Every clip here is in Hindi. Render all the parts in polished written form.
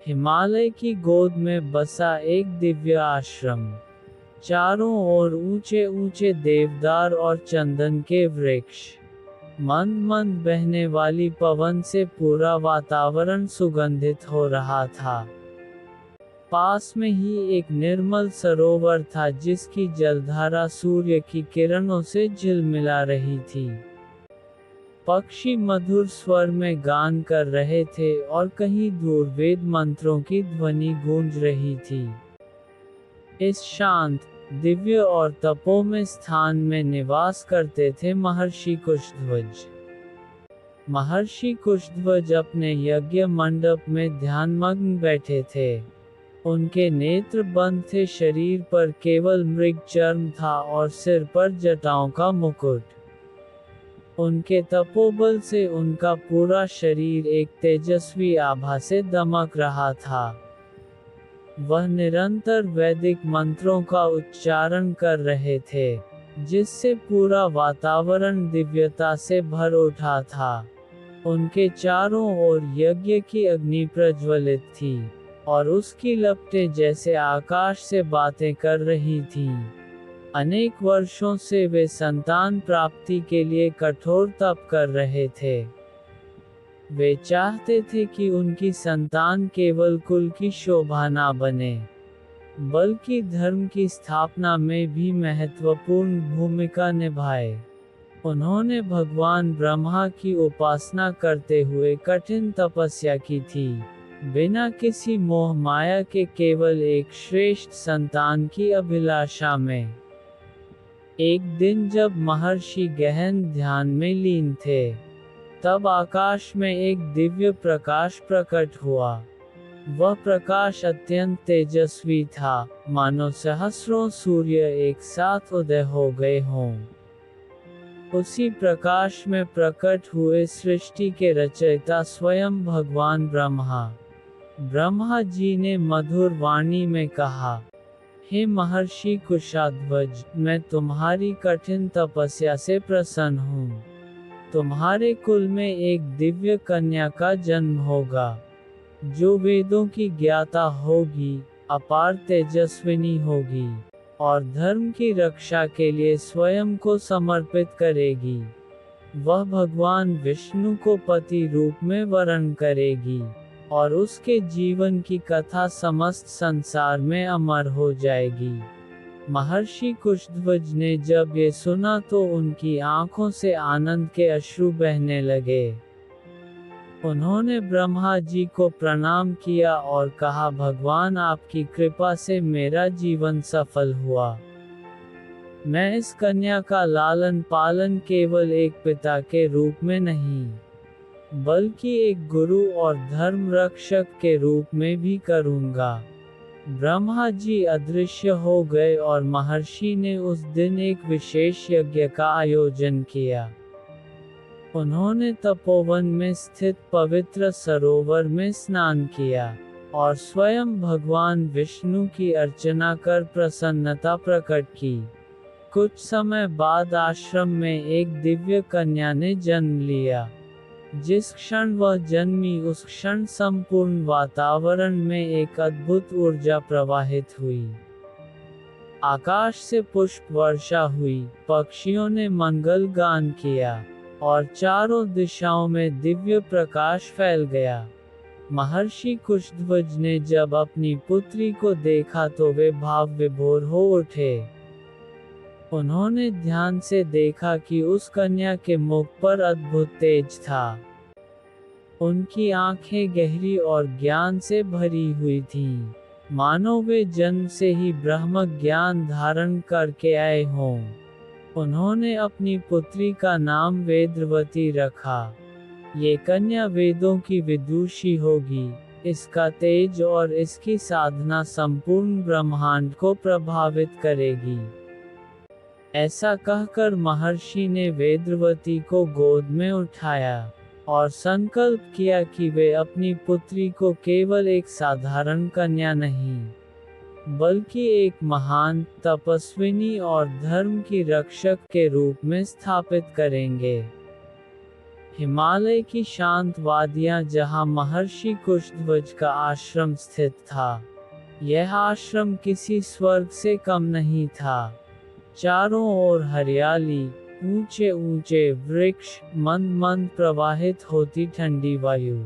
हिमालय की गोद में बसा एक दिव्य आश्रम। चारों ओर ऊंचे ऊंचे देवदार और चंदन के वृक्ष। मंद मंद बहने वाली पवन से पूरा वातावरण सुगंधित हो रहा था। पास में ही एक निर्मल सरोवर था जिसकी जलधारा सूर्य की किरणों से झिलमिला रही थी। पक्षी मधुर स्वर में गान कर रहे थे और कहीं दूर वेद मंत्रों की ध्वनि गूंज रही थी। इस शांत, दिव्य और तपोमय स्थान में निवास करते थे महर्षि कुशध्वज। महर्षि कुशध्वज अपने यज्ञ मंडप में ध्यानमग्न बैठे थे। उनके नेत्र बंद थे, शरीर पर केवल मृग चर्म था और सिर पर जटाओं का मुकुट। उनके तपोबल से उनका पूरा शरीर एक तेजस्वी आभा से दमक रहा था। वह निरंतर वैदिक मंत्रों का उच्चारण कर रहे थे, जिससे पूरा वातावरण दिव्यता से भर उठा था। उनके चारों ओर यज्ञ की अग्नि प्रज्वलित थी, और उसकी लपटें जैसे आकाश से बातें कर रही थीं। अनेक वर्षों से वे संतान प्राप्ति के लिए कठोर तप कर रहे थे। वे चाहते थे कि उनकी संतान केवल कुल की शोभा ना बने, बल्कि धर्म की स्थापना में भी महत्वपूर्ण भूमिका निभाए। उन्होंने भगवान ब्रह्मा की उपासना करते हुए कठिन तपस्या की थी, बिना किसी मोह माया के, केवल एक श्रेष्ठ संतान की अभिलाषा में। एक दिन जब महर्षि गहन ध्यान में लीन थे, तब आकाश में एक दिव्य प्रकाश प्रकट हुआ। वह प्रकाश अत्यंत तेजस्वी था, मानो सहस्रों सूर्य एक साथ उदय हो गए हों। उसी प्रकाश में प्रकट हुए सृष्टि के रचयिता स्वयं भगवान ब्रह्मा। ब्रह्मा जी ने मधुर वाणी में कहा, हे महर्षि कुशाध्वज, मैं तुम्हारी कठिन तपस्या से प्रसन्न हूँ। तुम्हारे कुल में एक दिव्य कन्या का जन्म होगा, जो वेदों की ज्ञाता होगी, अपार तेजस्विनी होगी, और धर्म की रक्षा के लिए स्वयं को समर्पित करेगी। वह भगवान विष्णु को पति रूप में वरण करेगी, और उसके जीवन की कथा समस्त संसार में अमर हो जाएगी। महर्षि कुशध्वज ने जब ये सुना तो उनकी आंखों से आनंद के अश्रु बहने लगे। उन्होंने ब्रह्मा जी को प्रणाम किया और कहा, भगवान, आपकी कृपा से मेरा जीवन सफल हुआ। मैं इस कन्या का लालन पालन केवल एक पिता के रूप में नहीं, बल्कि एक गुरु और धर्म रक्षक के रूप में भी करूंगा। ब्रह्मा जी अदृश्य हो गए और महर्षि ने उस दिन एक विशेष यज्ञ का आयोजन किया। उन्होंने तपोवन में स्थित पवित्र सरोवर में स्नान किया, और स्वयं भगवान विष्णु की अर्चना कर प्रसन्नता प्रकट की। कुछ समय बाद आश्रम में एक दिव्य कन्या ने जन्म लिया। जिस क्षण वह जन्मी उस क्षण संपूर्ण वातावरण में एक अद्भुत ऊर्जा प्रवाहित हुई। आकाश से पुष्प वर्षा हुई, पक्षियों ने मंगल गान किया, और चारों दिशाओं में दिव्य प्रकाश फैल गया। महर्षि कुशध्वज ने जब अपनी पुत्री को देखा तो वे भाव विभोर हो उठे। उन्होंने ध्यान से देखा कि उस कन्या के मुख पर अद्भुत तेज था। उनकी आंखें गहरी और ज्ञान से भरी हुई थीं, मानो वे जन्म से ही ब्रह्म ज्ञान धारण करके आए हों। उन्होंने अपनी पुत्री का नाम वेदवती रखा। ये कन्या वेदों की विदुषी होगी, इसका तेज और इसकी साधना संपूर्ण ब्रह्मांड को प्रभावित करेगी। ऐसा कहकर महर्षि ने वेदवती को गोद में उठाया, और संकल्प किया कि वे अपनी पुत्री को केवल एक साधारण कन्या नहीं, बल्कि एक महान, तपस्विनी और धर्म की रक्षक के रूप में स्थापित करेंगे। हिमालय की शांत वादियां जहां महर्षि कुशध्वज का आश्रम स्थित था, यह आश्रम किसी स्वर्ग से कम नहीं था। चारों ओर हरियाली, ऊंचे ऊंचे वृक्ष, मंद मंद प्रवाहित होती ठंडी वायु।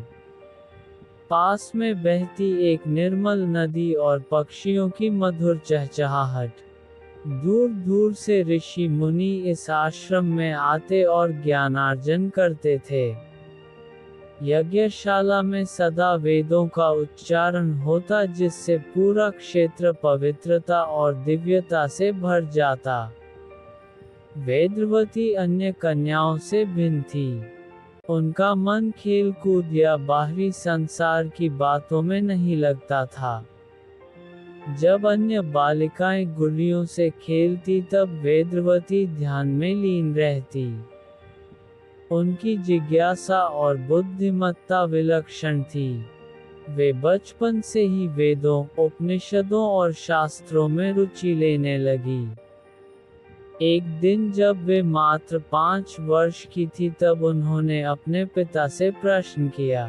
पास में बहती एक निर्मल नदी और पक्षियों की मधुर चहचहाहट। दूर दूर से ऋषि मुनि इस आश्रम में आते और ज्ञानार्जन करते थे। यज्ञशाला में सदा वेदों का उच्चारण होता, जिससे पूरा क्षेत्र पवित्रता और दिव्यता से भर जाता। वेदवती अन्य कन्याओं से भिन्न थी। उनका मन खेल कूद या बाहरी संसार की बातों में नहीं लगता था। जब अन्य बालिकाएं गुड़ियों से खेलती तब वेदवती ध्यान में लीन रहती। उनकी जिज्ञासा और बुद्धिमत्ता विलक्षण थी। वे बचपन से ही वेदों, उपनिषदों और शास्त्रों में रुचि लेने लगी। एक दिन जब वे मात्र 5 वर्ष की थी तब उन्होंने अपने पिता से प्रश्न किया,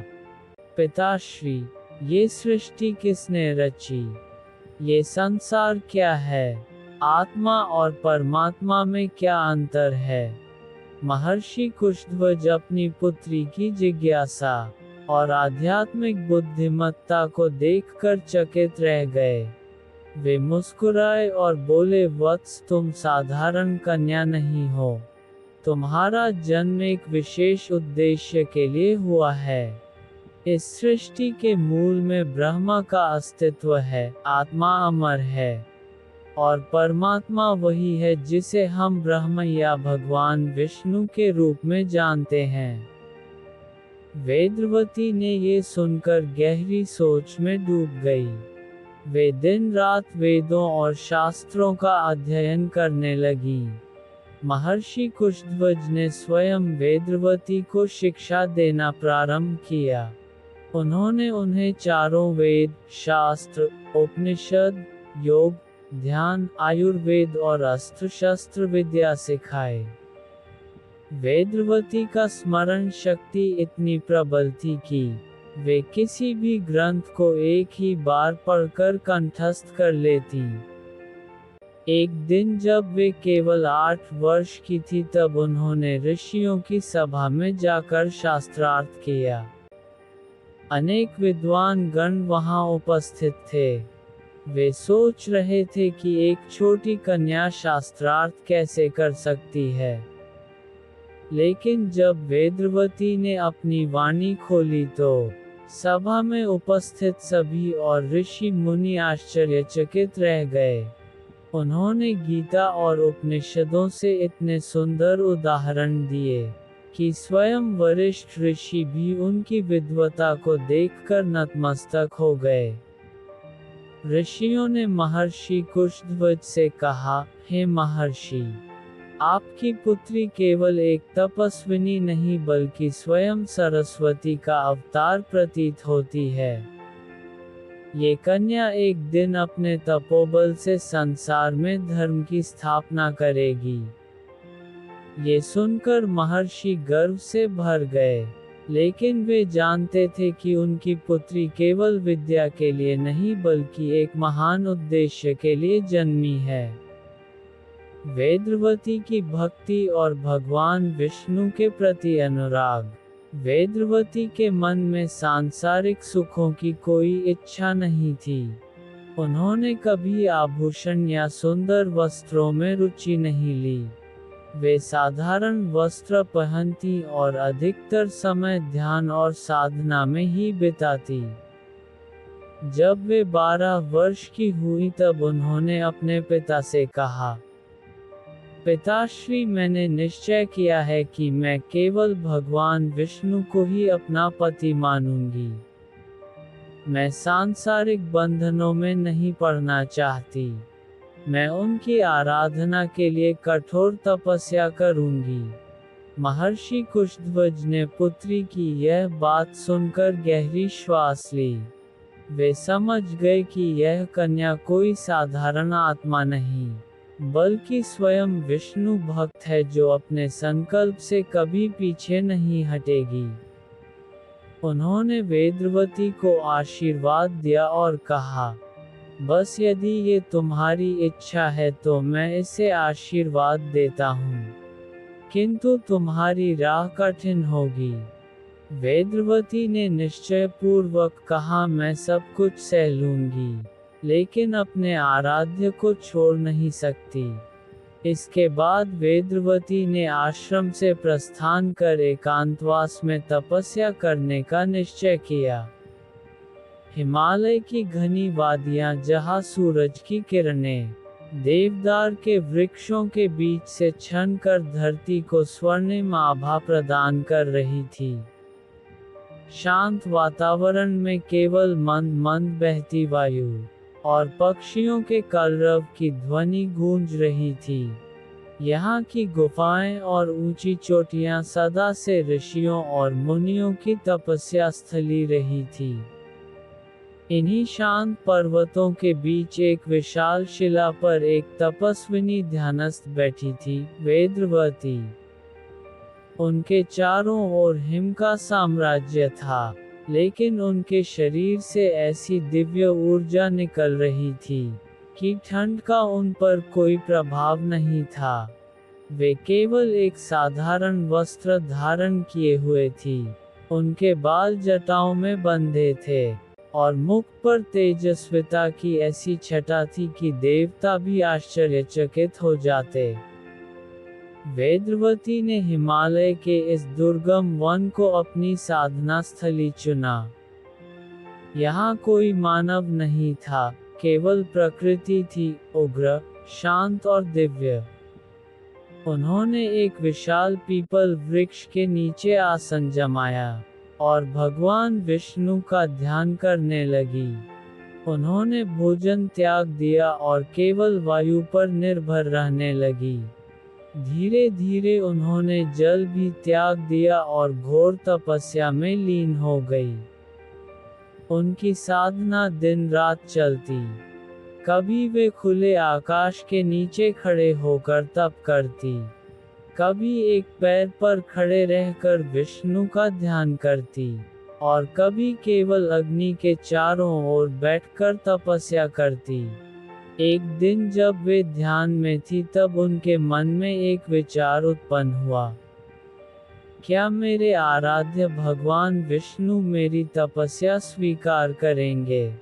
पिताश्री, ये सृष्टि किसने रची? ये संसार क्या है? आत्मा और परमात्मा में क्या अंतर है? महर्षि कुशध्वज अपनी पुत्री की जिज्ञासा और आध्यात्मिक बुद्धिमत्ता को देखकर चकित रह गए। वे मुस्कुराए और बोले, वत्स, तुम साधारण कन्या नहीं हो। तुम्हारा जन्म एक विशेष उद्देश्य के लिए हुआ है। इस सृष्टि के मूल में ब्रह्मा का अस्तित्व है, आत्मा अमर है, और परमात्मा वही है जिसे हम ब्रह्म या भगवान विष्णु के रूप में जानते हैं। वेदवती ने ये सुनकर गहरी सोच में डूब गई। वे दिन रात वेदों और शास्त्रों का अध्ययन करने लगी। महर्षि कुशध्वज ने स्वयं वेदवती को शिक्षा देना प्रारंभ किया। उन्होंने उन्हें चारों वेद, शास्त्र, उपनिषद, योग, ध्यान, आयुर्वेद और अस्त्र शस्त्र विद्या सिखाए। वेदवती का स्मरण शक्ति इतनी प्रबल थी कि वे किसी भी ग्रंथ को एक ही बार पढ़कर कंठस्थ कर लेती। एक दिन जब वे केवल 8 वर्ष की थी तब उन्होंने ऋषियों की सभा में जाकर शास्त्रार्थ किया। अनेक विद्वान गण वहां उपस्थित थे। वे सोच रहे थे कि एक छोटी कन्या शास्त्रार्थ कैसे कर सकती है। लेकिन जब वेदवती ने अपनी वाणी खोली तो सभा में उपस्थित सभी और ऋषि मुनि आश्चर्यचकित रह गए। उन्होंने गीता और उपनिषदों से इतने सुंदर उदाहरण दिए कि स्वयं वरिष्ठ ऋषि भी उनकी विद्वता को देखकर नतमस्तक हो गए। ऋषियों ने महर्षि कुशध्वज से कहा, हे महर्षि, आपकी पुत्री केवल एक तपस्विनी नहीं बल्कि स्वयं सरस्वती का अवतार प्रतीत होती है। ये कन्या एक दिन अपने तपोबल से संसार में धर्म की स्थापना करेगी। ये सुनकर महर्षि गर्व से भर गए, लेकिन वे जानते थे कि उनकी पुत्री केवल विद्या के लिए नहीं बल्कि एक महान उद्देश्य के लिए जन्मी है। वेदवती की भक्ति और भगवान विष्णु के प्रति अनुराग। वेदवती के मन में सांसारिक सुखों की कोई इच्छा नहीं थी। उन्होंने कभी आभूषण या सुंदर वस्त्रों में रुचि नहीं ली। वे साधारण वस्त्र पहनती और अधिकतर समय ध्यान और साधना में ही बिताती। जब वे 12 वर्ष की हुई तब उन्होंने अपने पिता से कहा, पिताश्री, मैंने निश्चय किया है कि मैं केवल भगवान विष्णु को ही अपना पति मानूंगी। मैं सांसारिक बंधनों में नहीं पड़ना चाहती। मैं उनकी आराधना के लिए कठोर तपस्या करूंगी। महर्षि कुशध्वज ने पुत्री की यह बात सुनकर गहरी श्वास ली। वे समझ गए कि यह कन्या कोई साधारण आत्मा नहीं, बल्कि स्वयं विष्णु भक्त है जो अपने संकल्प से कभी पीछे नहीं हटेगी। उन्होंने वेदवती को आशीर्वाद दिया और कहा, बस यदि ये तुम्हारी इच्छा है तो मैं इसे आशीर्वाद देता हूँ, किंतु तुम्हारी राह कठिन होगी। वेदवती ने निश्चय पूर्वक कहा, मैं सब कुछ सह लूंगी, लेकिन अपने आराध्य को छोड़ नहीं सकती। इसके बाद वेदवती ने आश्रम से प्रस्थान कर एकांतवास में तपस्या करने का निश्चय किया। हिमालय की घनी वादियां जहां सूरज की किरणें देवदार के वृक्षों के बीच से छन कर धरती को स्वर्णिम आभा प्रदान कर रही थी। शांत वातावरण में केवल मंद मंद बहती वायु और पक्षियों के कलरव की ध्वनि गूंज रही थी। यहाँ की गुफाएं और ऊंची चोटियां सदा से ऋषियों और मुनियों की तपस्या स्थली रही थी। इन्हीं शांत पर्वतों के बीच एक विशाल शिला पर एक तपस्विनी ध्यानस्थ बैठी थी, वेदवती। उनके चारों ओर हिम का साम्राज्य था, लेकिन उनके शरीर से ऐसी दिव्य ऊर्जा निकल रही थी कि ठंड का उन पर कोई प्रभाव नहीं था। वे केवल एक साधारण वस्त्र धारण किए हुए थी। उनके बाल जटाओं में बंधे थे और मुख पर तेजस्विता की ऐसी छटा थी कि देवता भी आश्चर्यचकित हो जाते। वेदवती ने हिमालय के इस दुर्गम वन को अपनी साधना स्थली चुना। यहाँ कोई मानव नहीं था, केवल प्रकृति थी, उग्र, शांत और दिव्य। उन्होंने एक विशाल पीपल वृक्ष के नीचे आसन जमाया और भगवान विष्णु का ध्यान करने लगी। उन्होंने भोजन त्याग दिया और केवल वायु पर निर्भर रहने लगी। धीरे धीरे उन्होंने जल भी त्याग दिया और घोर तपस्या में लीन हो गई। उनकी साधना दिन रात चलती। कभी वे खुले आकाश के नीचे खड़े होकर तप करती, कभी एक पैर पर खड़े रहकर विष्णु का ध्यान करती, और कभी केवल अग्नि के चारों ओर बैठकर तपस्या करती। एक दिन जब वे ध्यान में थी तब उनके मन में एक विचार उत्पन्न हुआ, क्या मेरे आराध्य भगवान विष्णु मेरी तपस्या स्वीकार करेंगे?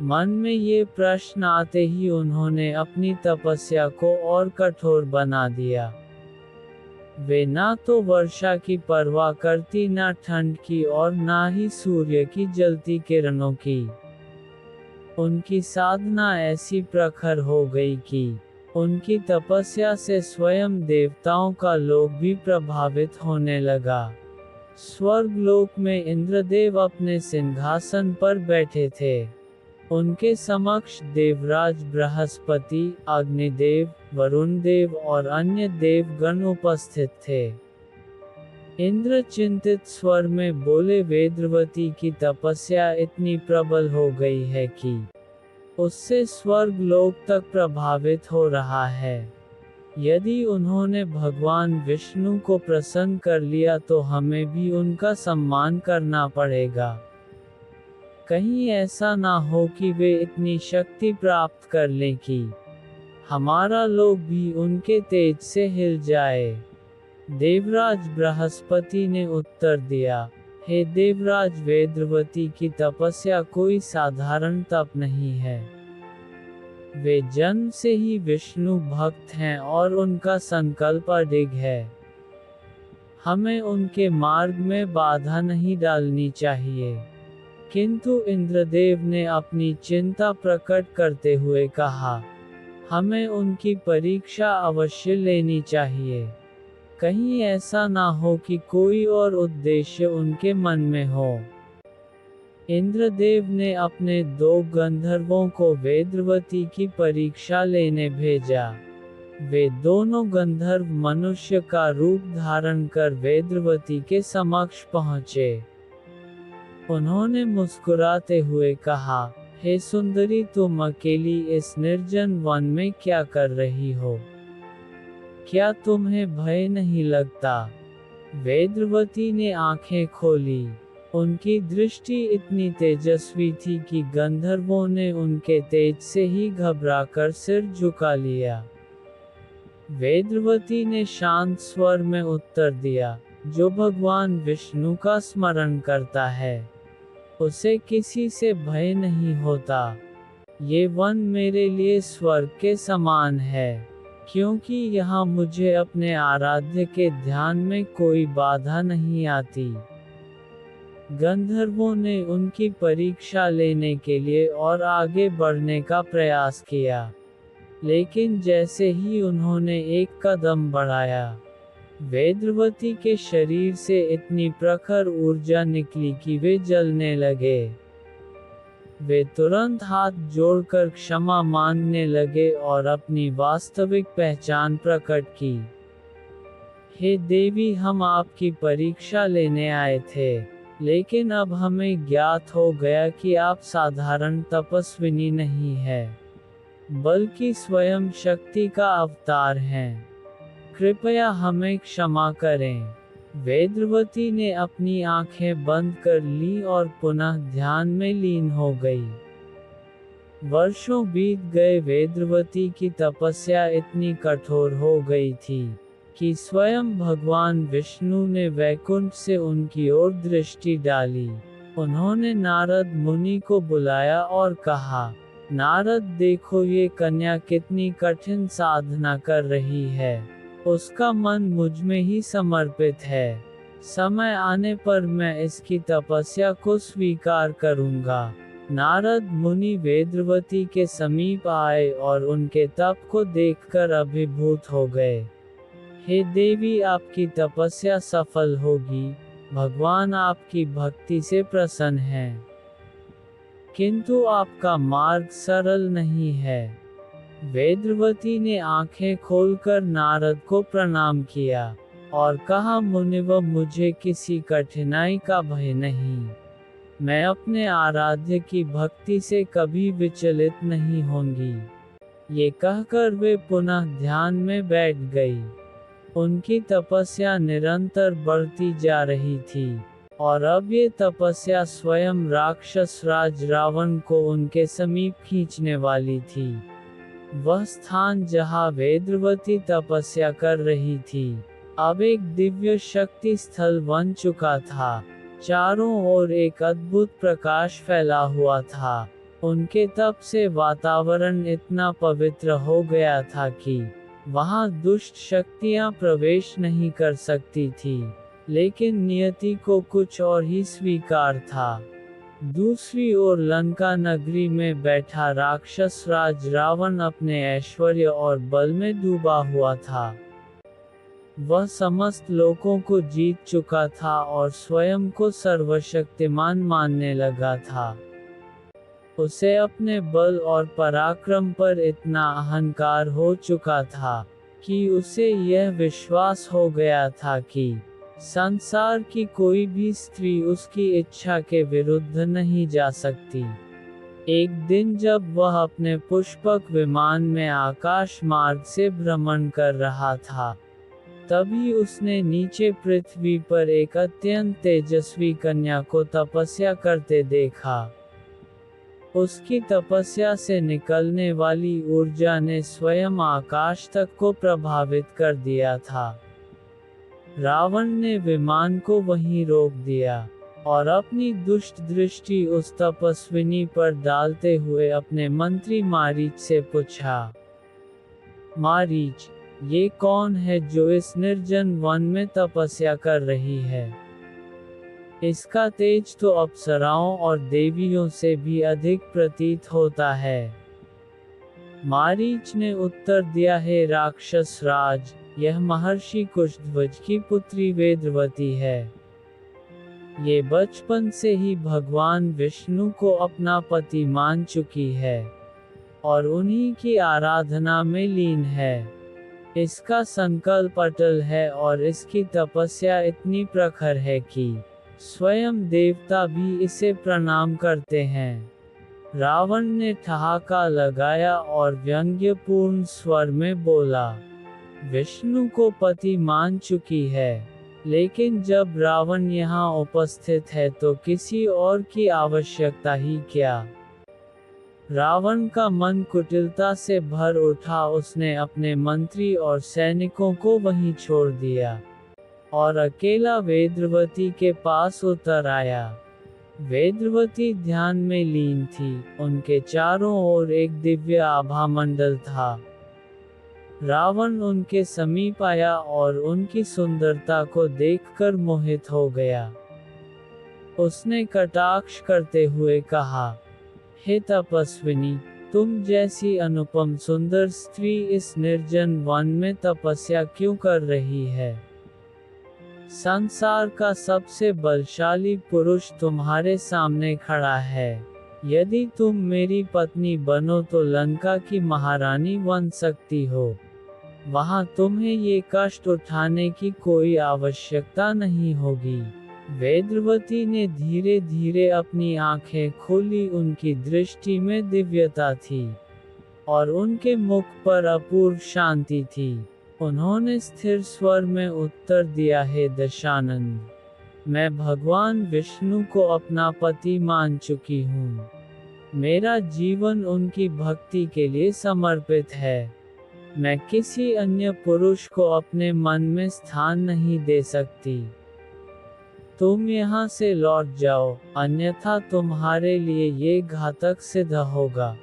मन में ये प्रश्न आते ही उन्होंने अपनी तपस्या को और कठोर बना दिया। वे ना तो वर्षा की परवाह करती, ना ठंड की और ना ही सूर्य की जलती किरणों की। उनकी साधना ऐसी प्रखर हो गई कि उनकी तपस्या से स्वयं देवताओं का लोक भी प्रभावित होने लगा। स्वर्गलोक में इंद्रदेव अपने सिंहासन पर बैठे थे। उनके समक्ष देवराज बृहस्पति, अग्निदेव, वरुण देव और अन्य देवगण उपस्थित थे। इंद्र चिंतित स्वर में बोले, वेदवती की तपस्या इतनी प्रबल हो गई है कि उससे स्वर्गलोक तक प्रभावित हो रहा है। यदि उन्होंने भगवान विष्णु को प्रसन्न कर लिया तो हमें भी उनका सम्मान करना पड़ेगा। कहीं ऐसा ना हो कि वे इतनी शक्ति प्राप्त कर लें कि हमारा लोक भी उनके तेज से हिल जाए। देवराज बृहस्पति ने उत्तर दिया, हे देवराज, वेदवती की तपस्या कोई साधारण तप नहीं है। वे जन्म से ही विष्णु भक्त हैं और उनका संकल्प अडिग है। हमें उनके मार्ग में बाधा नहीं डालनी चाहिए। किंतु इंद्रदेव ने अपनी चिंता प्रकट करते हुए कहा, हमें उनकी परीक्षा अवश्य लेनी चाहिए। कहीं ऐसा ना हो कि कोई और उद्देश्य उनके मन में हो। इंद्रदेव ने अपने 2 गंधर्वों को वेदवती की परीक्षा लेने भेजा। वे दोनों गंधर्व मनुष्य का रूप धारण कर वेदवती के समक्ष पहुँचे। उन्होंने मुस्कुराते हुए कहा, हे सुंदरी, तुम अकेली इस निर्जन वन में क्या कर रही हो? क्या तुम्हें भय नहीं लगता? वेदवती ने आंखें खोली। उनकी दृष्टि इतनी तेजस्वी थी कि गंधर्वों ने उनके तेज से ही घबराकर सिर झुका लिया। वेदवती ने शांत स्वर में उत्तर दिया, जो भगवान विष्णु का स्मरण करता है, उसे किसी से भय नहीं होता। ये वन मेरे लिए स्वर्ग के समान है, क्योंकि यहाँ मुझे अपने आराध्य के ध्यान में कोई बाधा नहीं आती। गंधर्वों ने उनकी परीक्षा लेने के लिए और आगे बढ़ने का प्रयास किया, लेकिन जैसे ही उन्होंने एक कदम बढ़ाया, वेदवती के शरीर से इतनी प्रखर ऊर्जा निकली कि वे जलने लगे। वे तुरंत हाथ जोड़कर क्षमा मांगने लगे और अपनी वास्तविक पहचान प्रकट की। हे देवी, हम आपकी परीक्षा लेने आए थे, लेकिन अब हमें ज्ञात हो गया कि आप साधारण तपस्विनी नहीं है, बल्कि स्वयं शक्ति का अवतार हैं। कृपया हमें क्षमा करें। वेदवती ने अपनी आंखें बंद कर ली और पुनः ध्यान में लीन हो गई। वर्षों बीत गए। वेदवती की तपस्या इतनी कठोर हो गई थी कि स्वयं भगवान विष्णु ने वैकुंठ से उनकी ओर दृष्टि डाली। उन्होंने नारद मुनि को बुलाया और कहा, नारद, देखो ये कन्या कितनी कठिन साधना कर रही है। उसका मन मुझ में ही समर्पित है। समय आने पर मैं इसकी तपस्या को स्वीकार करूंगा। नारद मुनि वेदवती के समीप आए और उनके तप को देखकर अभिभूत हो गए। हे देवी, आपकी तपस्या सफल होगी। भगवान आपकी भक्ति से प्रसन्न हैं। किंतु आपका मार्ग सरल नहीं है। वेदवती ने आंखें खोलकर नारद को प्रणाम किया और कहा, मुनिवर, मुझे किसी कठिनाई का भय नहीं। मैं अपने आराध्य की भक्ति से कभी विचलित नहीं होंगी। ये कहकर वे पुनः ध्यान में बैठ गई। उनकी तपस्या निरंतर बढ़ती जा रही थी, और अब ये तपस्या स्वयं राक्षस राज रावण को उनके समीप खींचने वाली थी। वह स्थान जहाँ वेदवती तपस्या कर रही थी, अब एक दिव्य शक्ति स्थल बन चुका था। चारों ओर एक अद्भुत प्रकाश फैला हुआ था। उनके तप से वातावरण इतना पवित्र हो गया था कि वहाँ दुष्ट शक्तियाँ प्रवेश नहीं कर सकती थी, लेकिन नियति को कुछ और ही स्वीकार था। दूसरी ओर लंका नगरी में बैठा राक्षस राज रावण अपने ऐश्वर्य और बल में डूबा हुआ था। वह समस्त लोगों को जीत चुका था और स्वयं को सर्वशक्तिमान मानने लगा था। उसे अपने बल और पराक्रम पर इतना अहंकार हो चुका था कि उसे यह विश्वास हो गया था कि संसार की कोई भी स्त्री उसकी इच्छा के विरुद्ध नहीं जा सकती। एक दिन जब वह अपने पुष्पक विमान में आकाश मार्ग से भ्रमण कर रहा था, तभी उसने नीचे पृथ्वी पर एक अत्यंत तेजस्वी कन्या को तपस्या करते देखा। उसकी तपस्या से निकलने वाली ऊर्जा ने स्वयं आकाश तक को प्रभावित कर दिया था। रावण ने विमान को वहीं रोक दिया और अपनी दुष्ट दृष्टि उस तपस्विनी पर डालते हुए अपने मंत्री मारीच से पूछा, मारीच, ये कौन है जो इस निर्जन वन में तपस्या कर रही है? इसका तेज तो अप्सराओं और देवियों से भी अधिक प्रतीत होता है। मारीच ने उत्तर दिया, हे राक्षस राज, यह महर्षि कुशध्वज की पुत्री वेदवती है। ये बचपन से ही भगवान विष्णु को अपना पति मान चुकी है और उन्हीं की आराधना में लीन है। इसका संकल्प अटल है और इसकी तपस्या इतनी प्रखर है कि स्वयं देवता भी इसे प्रणाम करते हैं। रावण ने ठहाका लगाया और व्यंग्यपूर्ण स्वर में बोला, विष्णु को पति मान चुकी है, लेकिन जब रावण यहाँ उपस्थित है तो किसी और की आवश्यकता ही क्या। रावण का मन कुटिलता से भर उठा। उसने अपने मंत्री और सैनिकों को वहीं छोड़ दिया और अकेला वेद्रवती के पास उतर आया। वेद्रवती ध्यान में लीन थी, उनके चारों ओर एक दिव्य आभामंडल था। रावण उनके समीप आया और उनकी सुंदरता को देखकर मोहित हो गया। उसने कटाक्ष करते हुए कहा, हे तपस्विनी, तुम जैसी अनुपम सुंदर स्त्री इस निर्जन वन में तपस्या क्यों कर रही है? संसार का सबसे बलशाली पुरुष तुम्हारे सामने खड़ा है। यदि तुम मेरी पत्नी बनो तो लंका की महारानी बन सकती हो। वहां तुम्हें ये कष्ट उठाने की कोई आवश्यकता नहीं होगी। वेद्रवती ने धीरे धीरे अपनी आंखें खोली। उनकी दृष्टि में दिव्यता थी और उनके मुख पर अपूर्व शांति थी। उन्होंने स्थिर स्वर में उत्तर दिया, हे दशानन, मैं भगवान विष्णु को अपना पति मान चुकी हूँ। मेरा जीवन उनकी भक्ति के लिए समर्पित है। मैं किसी अन्य पुरुष को अपने मन में स्थान नहीं दे सकती। तुम यहाँ से लौट जाओ, अन्यथा तुम्हारे लिए ये घातक सिद्ध होगा।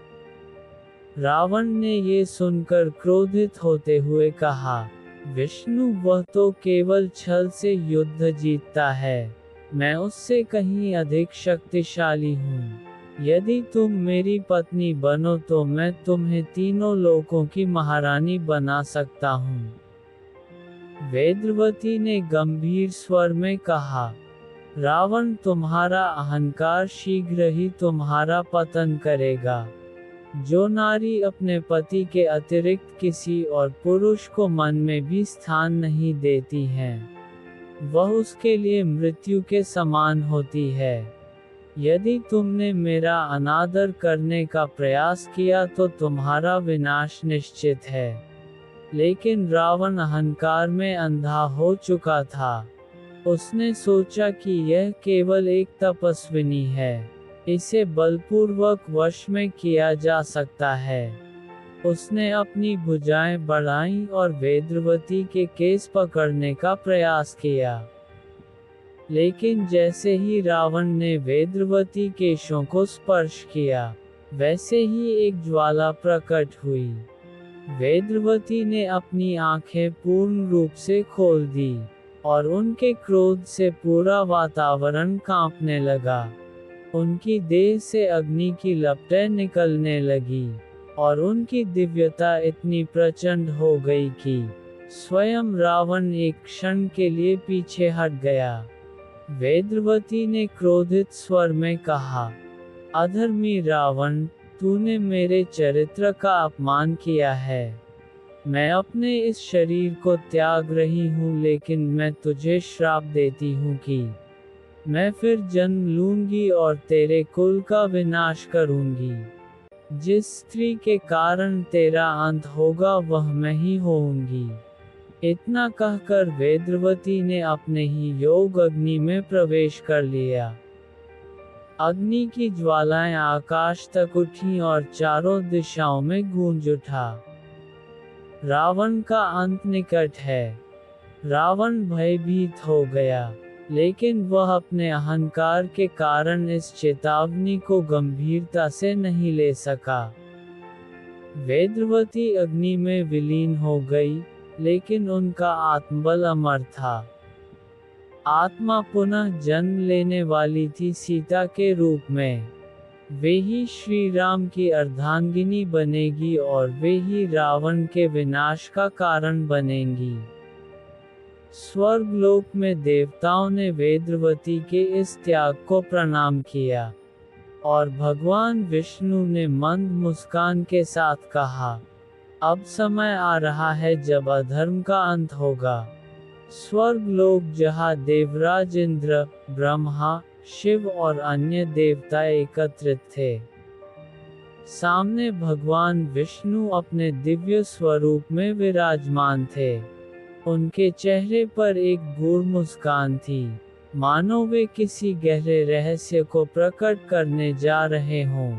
रावण ने ये सुनकर क्रोधित होते हुए कहा, विष्णु वह तो केवल छल से युद्ध जीतता है। मैं उससे कहीं अधिक शक्तिशाली हूँ। यदि तुम मेरी पत्नी बनो तो मैं तुम्हें तीनों लोकों की महारानी बना सकता हूँ। वेद्रवती ने गंभीर स्वर में कहा, रावण, तुम्हारा अहंकार शीघ्र ही तुम्हारा पतन करेगा। जो नारी अपने पति के अतिरिक्त किसी और पुरुष को मन में भी स्थान नहीं देती हैं, वह उसके लिए मृत्यु के समान होती है। यदि तुमने मेरा अनादर करने का प्रयास किया तो तुम्हारा विनाश निश्चित है। लेकिन रावण अहंकार में अंधा हो चुका था। उसने सोचा कि यह केवल एक तपस्विनी है, इसे बलपूर्वक वश में किया जा सकता है। उसने अपनी भुजाएं बढ़ाईं और वेद्रवती के केस पकड़ने का प्रयास किया। लेकिन जैसे ही रावण ने वेद्रवती केशों को स्पर्श किया, वैसे ही एक ज्वाला प्रकट हुई। वेद्रवती ने अपनी आंखें पूर्ण रूप से खोल दी और उनके क्रोध से पूरा वातावरण कांपने लगा। उनकी देह से अग्नि की लपटें निकलने लगी और उनकी दिव्यता इतनी प्रचंड हो गई कि स्वयं रावण एक क्षण के लिए पीछे हट गया। वेद्रवती ने क्रोधित स्वर में कहा, अधर्मी रावण, तूने मेरे चरित्र का अपमान किया है। मैं अपने इस शरीर को त्याग रही हूँ, लेकिन मैं तुझे श्राप देती हूँ कि मैं फिर जन्म लूंगी और तेरे कुल का विनाश करूंगी। जिस स्त्री के कारण तेरा अंत होगा वह मैं ही होऊंगी। इतना कहकर वेद्रवती ने अपने ही योग अग्नि में प्रवेश कर लिया। अग्नि की ज्वालाएं आकाश तक उठी और चारों दिशाओं में गूंज उठा। रावण का अंत निकट है। रावण भयभीत हो गया, लेकिन वह अपने अहंकार के कारण इस चेतावनी को गंभीरता से नहीं ले सका। वेद्रवती अग्नि में विलीन हो गई, लेकिन उनका आत्मबल अमर था। आत्मा पुनः जन्म लेने वाली थी सीता के रूप में। वे ही श्री राम की अर्धांगिनी बनेगी और वे ही रावण के विनाश का कारण बनेंगी। स्वर्गलोक में देवताओं ने वेद्रवती के इस त्याग को प्रणाम किया और भगवान विष्णु ने मंद मुस्कान के साथ कहा, अब समय आ रहा है जब अधर्म का अंत होगा। स्वर्गलोक जहाँ देवराज इंद्र, ब्रह्मा, शिव और अन्य देवता एकत्रित थे, सामने भगवान विष्णु अपने दिव्य स्वरूप में विराजमान थे। उनके चेहरे पर एक गूढ़ मुस्कान थी, मानो वे किसी गहरे रहस्य को प्रकट करने जा रहे हों।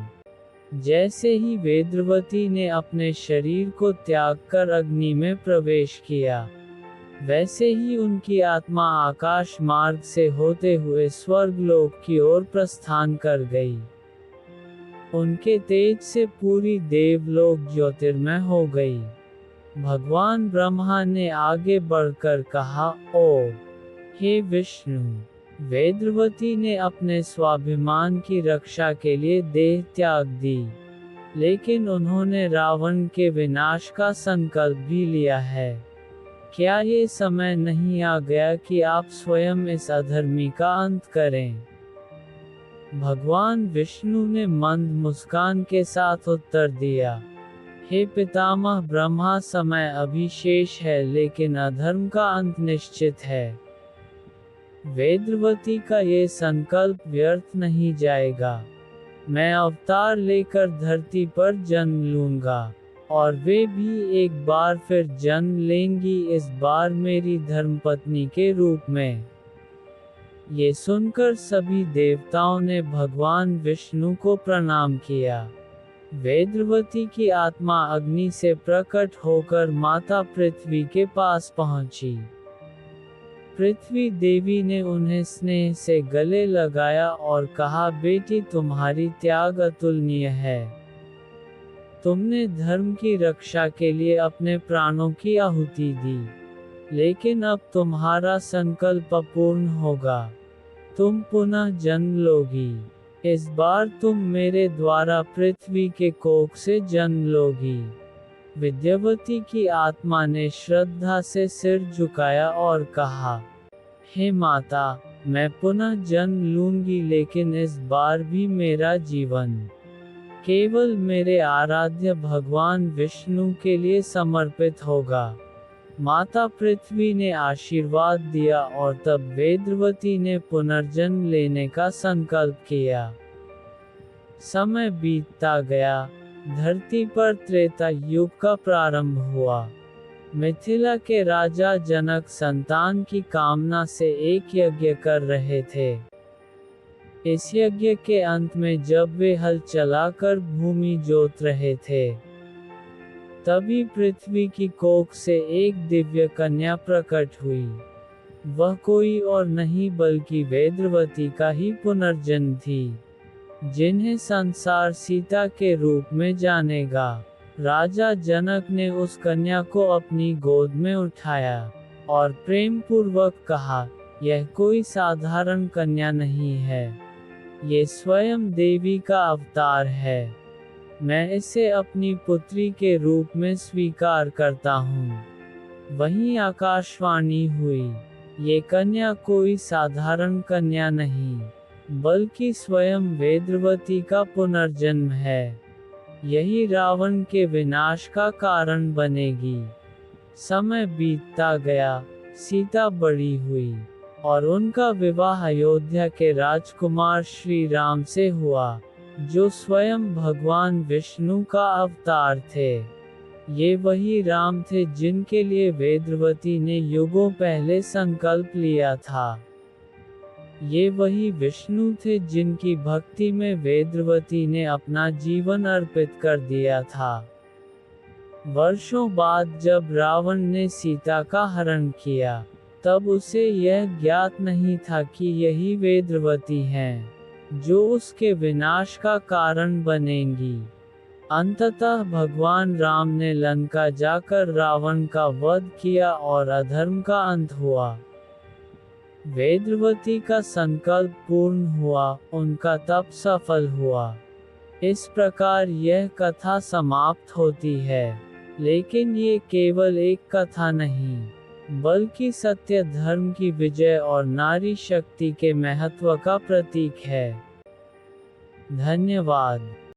जैसे ही वेदवती ने अपने शरीर को त्याग कर अग्नि में प्रवेश किया, वैसे ही उनकी आत्मा आकाश मार्ग से होते हुए स्वर्गलोक की ओर प्रस्थान कर गई। उनके तेज से पूरी देवलोक ज्योतिर्मय हो गई। भगवान ब्रह्मा ने आगे बढ़कर कहा, ओ हे विष्णु! वेदवती ने अपने स्वाभिमान की रक्षा के लिए देह त्याग दी, लेकिन उन्होंने रावण के विनाश का संकल्प भी लिया है। क्या ये समय नहीं आ गया कि आप स्वयं इस अधर्मी का अंत करें? भगवान विष्णु ने मंद मुस्कान के साथ उत्तर दिया, हे पितामह ब्रह्मा, समय अभी शेष है, लेकिन अधर्म का अंत निश्चित है। वेदवती का ये संकल्प व्यर्थ नहीं जाएगा। मैं अवतार लेकर धरती पर जन्म लूंगा, और वे भी एक बार फिर जन्म लेंगी, इस बार मेरी धर्मपत्नी के रूप में। ये सुनकर सभी देवताओं ने भगवान विष्णु को प्रणाम किया। वेदवती की आत्मा अग्नि से प्रकट होकर माता पृथ्वी के पास पहुंची। पृथ्वी देवी ने उन्हें स्नेह से गले लगाया और कहा, बेटी, तुम्हारी त्याग अतुलनीय है। तुमने धर्म की रक्षा के लिए अपने प्राणों की आहुति दी, लेकिन अब तुम्हारा संकल्प अपूर्ण होगा। तुम पुनः जन्म लोगी। इस बार तुम मेरे द्वारा पृथ्वी के कोख से जन्म लोगी। विद्यावती की आत्मा ने श्रद्धा से सिर झुकाया और कहा, हे माता, मैं पुनः जन्म लूंगी, लेकिन इस बार भी मेरा जीवन केवल मेरे आराध्य भगवान विष्णु के लिए समर्पित होगा। माता पृथ्वी ने आशीर्वाद दिया और तब वेदवती ने पुनर्जन्म लेने का संकल्प किया। समय बीतता गया, धरती पर त्रेता युग का प्रारंभ हुआ। मिथिला के राजा जनक संतान की कामना से एक यज्ञ कर रहे थे। इस यज्ञ के अंत में जब वे हल चलाकर भूमि जोत रहे थे, तभी पृथ्वी की कोख से एक दिव्य कन्या प्रकट हुई। वह कोई और नहीं बल्कि वेदवती का ही पुनर्जन्म थी, जिन्हें संसार सीता के रूप में जानेगा। राजा जनक ने उस कन्या को अपनी गोद में उठाया और प्रेम पूर्वक कहा, यह कोई साधारण कन्या नहीं है, ये स्वयं देवी का अवतार है। मैं इसे अपनी पुत्री के रूप में स्वीकार करता हूँ। वहीं आकाशवाणी हुई, ये कन्या कोई साधारण कन्या नहीं, बल्कि स्वयं वेदवती का पुनर्जन्म है। यही रावण के विनाश का कारण बनेगी। समय बीतता गया, सीता बड़ी हुई, और उनका विवाह अयोध्या के राजकुमार श्री राम से हुआ, जो स्वयं भगवान विष्णु का अवतार थे। ये वही राम थे जिनके लिए वेदवती ने युगों पहले संकल्प लिया था। ये वही विष्णु थे जिनकी भक्ति में वेदवती ने अपना जीवन अर्पित कर दिया था। वर्षों बाद जब रावण ने सीता का हरण किया, तब उसे यह ज्ञात नहीं था कि यही वेदवती हैं, जो उसके विनाश का कारण बनेंगी। अंततः भगवान राम ने लंका जाकर रावण का वध किया और अधर्म का अंत हुआ। वेदवती का संकल्प पूर्ण हुआ, उनका तप सफल हुआ। इस प्रकार यह कथा समाप्त होती है, लेकिन ये केवल एक कथा नहीं, बल्कि सत्य, धर्म की विजय और नारी शक्ति के महत्व का प्रतीक है। धन्यवाद।